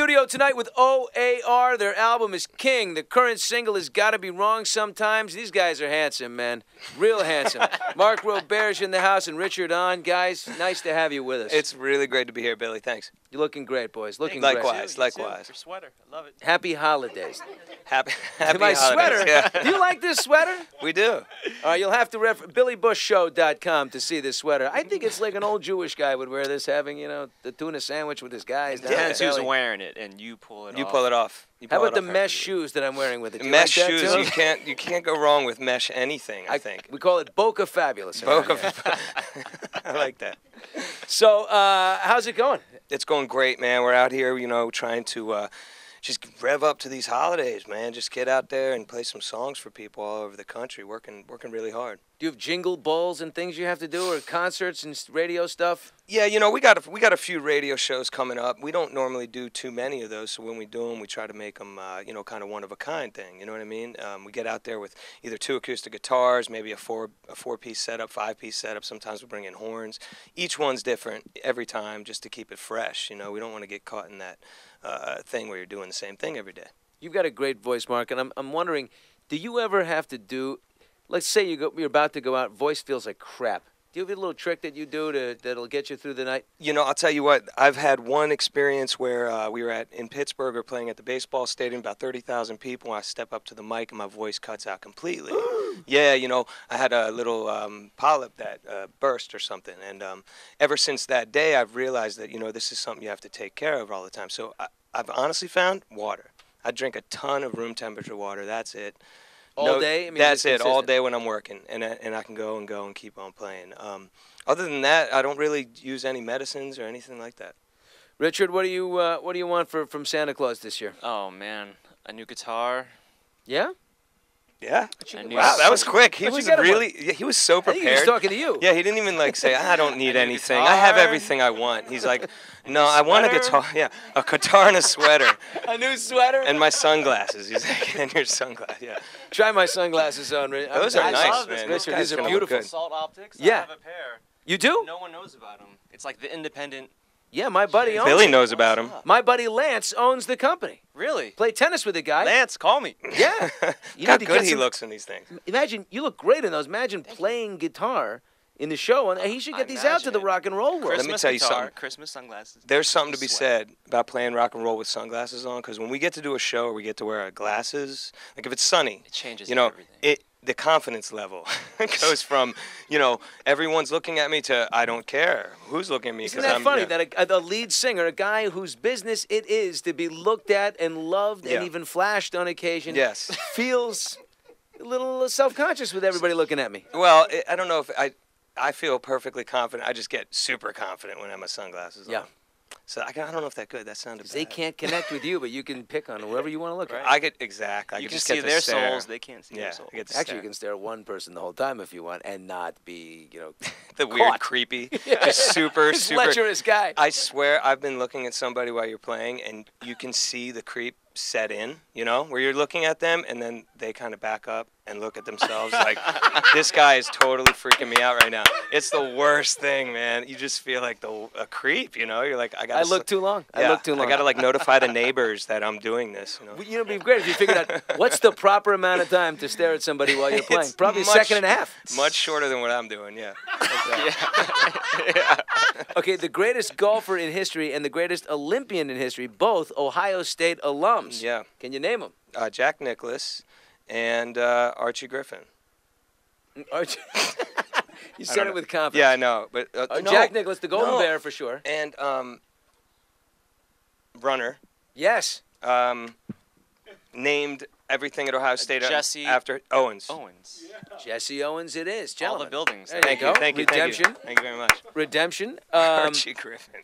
studio tonight with O.A.R. Their album is King. The current single is Gotta Be Wrong Sometimes. These guys are handsome, man. Real handsome. Marc Roberge in the house and Richard on. Guys, nice to have you with us. It's really great to be here, Billy. Thanks. You're looking great, boys. Looking likewise, great. likewise. Your sweater, I love it. Happy holidays. Happy My holidays. sweater. Yeah. Do you like this sweater? We do. All right, you'll have to BillyBushShow.com to see this sweater. I think it's like an old Jewish guy would wear this, having, you know, the tuna sandwich with his guys. down Depends the who's belly. wearing it, and you pull it off. You pull it off. How about the mesh shoes that I'm wearing with it? Do you Mesh like that shoes. too? You can't go wrong with mesh anything. I think. We call it Boca Fabulous. around Boca. here. I like that. So, how's it going? It's going great, man. We're out here, trying to just rev up to these holidays, man. Just get out there and play some songs for people all over the country. Working really hard. Do you have jingle balls and things you have to do, or concerts and radio stuff? Yeah, we got a few radio shows coming up. We don't normally do too many of those, so when we do them, we try to make them, kind of one of a kind thing. You know what I mean? We get out there with either 2 acoustic guitars, maybe a four-piece setup, 5-piece setup. Sometimes we bring in horns. Each one's different every time, just to keep it fresh. We don't want to get caught in that thing where you're doing the same thing every day. You've got a great voice, Marc, and I'm wondering, do you ever have to do? Let's say you're about to go out, voice feels like crap. Do you have a little trick that you do that'll get you through the night? I'll tell you what. I've had one experience where we were in Pittsburgh, or playing at the baseball stadium, about 30,000 people. And I step up to the mic and my voice cuts out completely. Yeah, I had a little polyp that burst or something. And ever since that day, I've realized that this is something you have to take care of all the time. So I've honestly found water. I drink a ton of room temperature water. That's it. All day? I mean, that's it. consistent. All day when I'm working, and I can go and keep on playing. Other than that, I don't really use any medicines or anything like that. Richard, what do you want from Santa Claus this year? Oh, man. A new guitar. Yeah? Yeah. A new Wow, that was quick. He What'd was you get him really. Yeah, he was so I think prepared. he was talking to you. Yeah, he didn't even say, I don't need A new anything. I have guitar. everything I want. He's like, no, I want a sweater. guitar. Yeah, a guitar and a sweater. A new sweater? And my sunglasses. He's like, and your sunglasses. Yeah. Try my sunglasses on. Those are I nice, love this. man. Richard, Those these are guys look beautiful. good. Salt Optics. Yeah. I have a pair. You do? No one knows about them. It's like the independent. Yeah, my buddy owns Billy it. knows about him. My buddy Lance owns the company. Really? Play tennis with the guy. Lance, call me. Yeah. You How need to good get he some- looks in these things. Imagine, you look great in those. Imagine playing guitar in the show. And he should get these out to the Imagine it. rock and roll world. Let me Christmas tell you guitar, something. Christmas sunglasses. There's something to be Sweat. said about playing rock and roll with sunglasses on, because when we get to do a show or we get to wear our glasses, like if it's sunny, It changes everything. The confidence level goes from, everyone's looking at me to I don't care who's looking at me. Isn't that funny that a lead singer, a guy whose business it is to be looked at and loved and Yeah. even flashed on occasion, Yes. feels a little self-conscious with everybody looking at me? Well, I don't know if I feel perfectly confident. I just get super confident when I have my sunglasses on. Yeah. So I don't know if that good. That sounded bad. They can't connect with you, but you can pick on whoever you want to look at. I get exactly. I You could can just see get to their stare. souls. They can't see Yeah, your souls. I get to Actually, you stare. can stare at one person the whole time if you want and not be, The weird, caught. creepy, just super, This super. lecherous guy. I swear, I've been looking at somebody while you're playing, and you can see the creep set in. Where you're looking at them, and then they kind of back up and look at themselves like, this guy is totally freaking me out right now. It's the worst thing, man. You just feel like a creep. You're like, I look too long. Yeah, I look too long. I gotta notify the neighbors that I'm doing this. It'd be great if you figured out what's the proper amount of time to stare at somebody while you're playing. It's Probably a much- second and a half. Much shorter than what I'm doing. Yeah. Like that. Okay, the greatest golfer in history and the greatest Olympian in history, both Ohio State alums. Yeah. Can you name them? Jack Nicklaus and Archie Griffin. Archie. You said don't it know. with confidence. Yeah, I know, but no. Jack Nicklaus, the Golden No. Bear for sure. And runner Yes. named everything at Ohio State Jesse after Owens. Owens. Jesse Owens it is, All gentlemen. the buildings. There Thank you you, go. thank you, Redemption. thank you. Thank you very much. Redemption. Archie Griffin.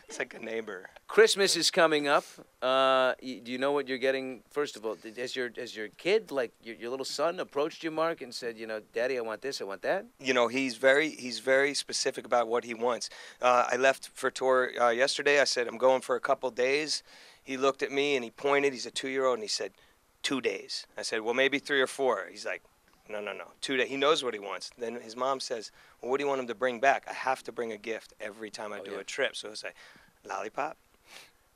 It's like a neighbor. Christmas is coming up. Do you know what you're getting? First of all, has your kid, like your little son, approached you, Marc, and said, Daddy, I want this, I want that? He's very specific about what he wants. I left for tour yesterday. I said, I'm going for a couple days. He looked at me and he pointed. He's a 2-year-old, and he said, 2 days. I said, well, maybe 3 or 4. He's like, no, 2 days. He knows what he wants. Then his mom says, well, what do you want him to bring back? I have to bring a gift every time I do a trip. So it's like, lollipop.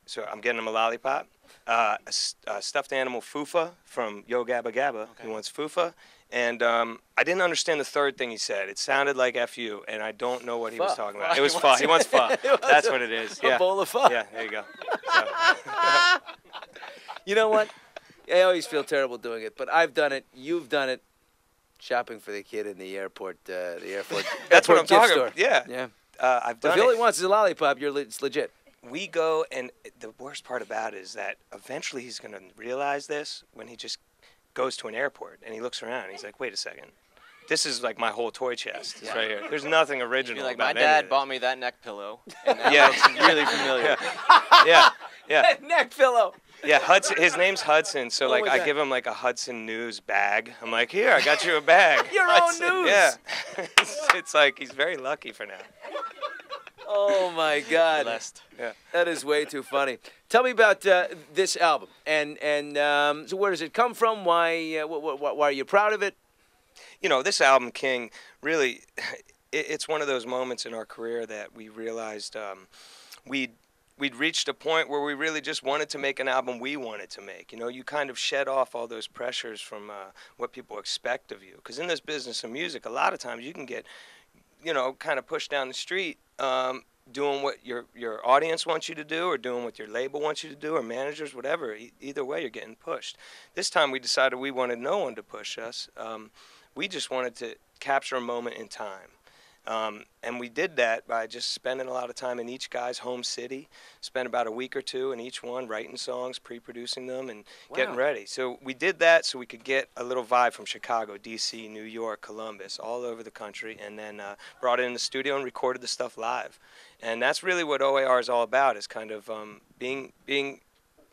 So I'm getting him a lollipop, a stuffed animal fufa from Yo Gabba Gabba. He wants fufa. And I didn't understand the third thing he said. It sounded like "fu," and I don't know what he was Pho. talking about. It was pho. He wants pho. That's what it is. A Yeah. bowl of pho. Yeah, there you go. So. You know what? I always feel terrible doing it, but I've done it. You've done it. Shopping for the kid in the airport. That's what I'm gift talking store. about. Yeah. Yeah. I've But done if all it. he wants is a lollipop, it's legit. We go, and the worst part about it is that eventually he's going to realize this when he just goes to an airport and he looks around and he's like, wait a second. This is like my whole toy chest. It's right here. There's nothing original You're like, about my any of dad this. bought me that neck pillow. And that Yeah. looks really familiar. Yeah. Neck pillow. Yeah, Hudson. His name's Hudson, so like my I God. give him like a Hudson News bag. I'm like, here, I got you a bag. Your own news. Yeah, it's like he's very lucky for now. Oh my God. Blessed. Yeah. That is way too funny. Tell me about this album, and so where does it come from? Why are you proud of it? You know, this album, King, really, it's one of those moments in our career that we realized we'd reached a point where we really just wanted to make an album we wanted to make. You know, you kind of shed off all those pressures from what people expect of you. Because in this business of music, a lot of times you can get, you know, kind of pushed down the street doing what your audience wants you to do, or doing what your label wants you to do, or managers, whatever. Either way, you're getting pushed. This time we decided we wanted no one to push us. We just wanted to capture a moment in time. And we did that by just spending a lot of time in each guy's home city, spent about a week or two in each one, writing songs, pre-producing them, and getting ready. So we did that so we could get a little vibe from Chicago, D.C., New York, Columbus, all over the country, and then brought it in the studio and recorded the stuff live. And that's really what O.A.R. is all about, is kind of being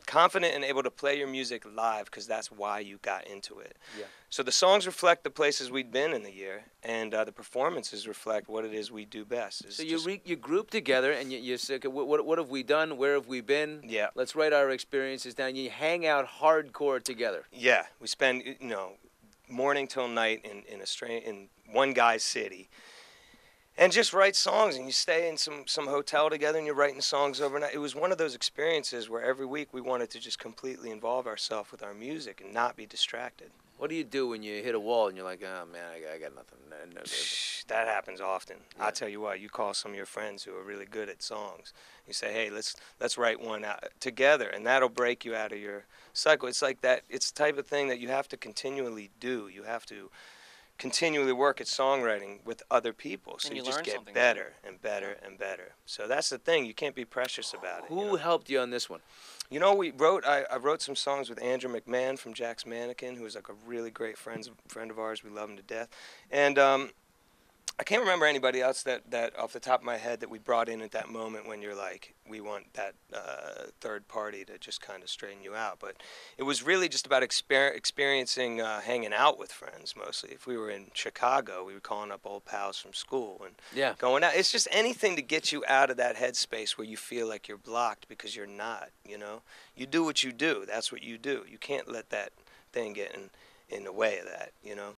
confident and able to play your music live, because that's why you got into it. Yeah. So the songs reflect the places we'd been in the year, and the performances reflect what it is we do best. So you group together and you say, okay, what have we done? Where have we been? Yeah. Let's write our experiences down. You hang out hardcore together. Yeah, we spend morning till night in one guy's city, and just write songs. And you stay in some hotel together, and you're writing songs overnight. It was one of those experiences where every week we wanted to just completely involve ourselves with our music and not be distracted. What do you do when you hit a wall and you're like, oh man, I got nothing? No good. That happens often. Yeah. I'll tell you what, you call some of your friends who are really good at songs. You say, hey, let's write one out together, and that'll break you out of your cycle. It's like that. It's the type of thing that you have to continually do. You have to continually work at songwriting with other people, so And you you just learn get something better and better and better. So that's the thing. You can't be precious about it. Who helped you on this one? You know, I wrote some songs with Andrew McMahon from Jack's Mannequin, who is like a really great friend of ours. We love him to death. And I can't remember anybody else that off the top of my head that we brought in at that moment when you're like, we want that third party to just kind of straighten you out. But it was really just about experiencing hanging out with friends mostly. If we were in Chicago, we were calling up old pals from school and going out. It's just anything to get you out of that headspace where you feel like you're blocked, because you're not, you know. You do what you do. That's what you do. You can't let that thing get in the way of that, you know.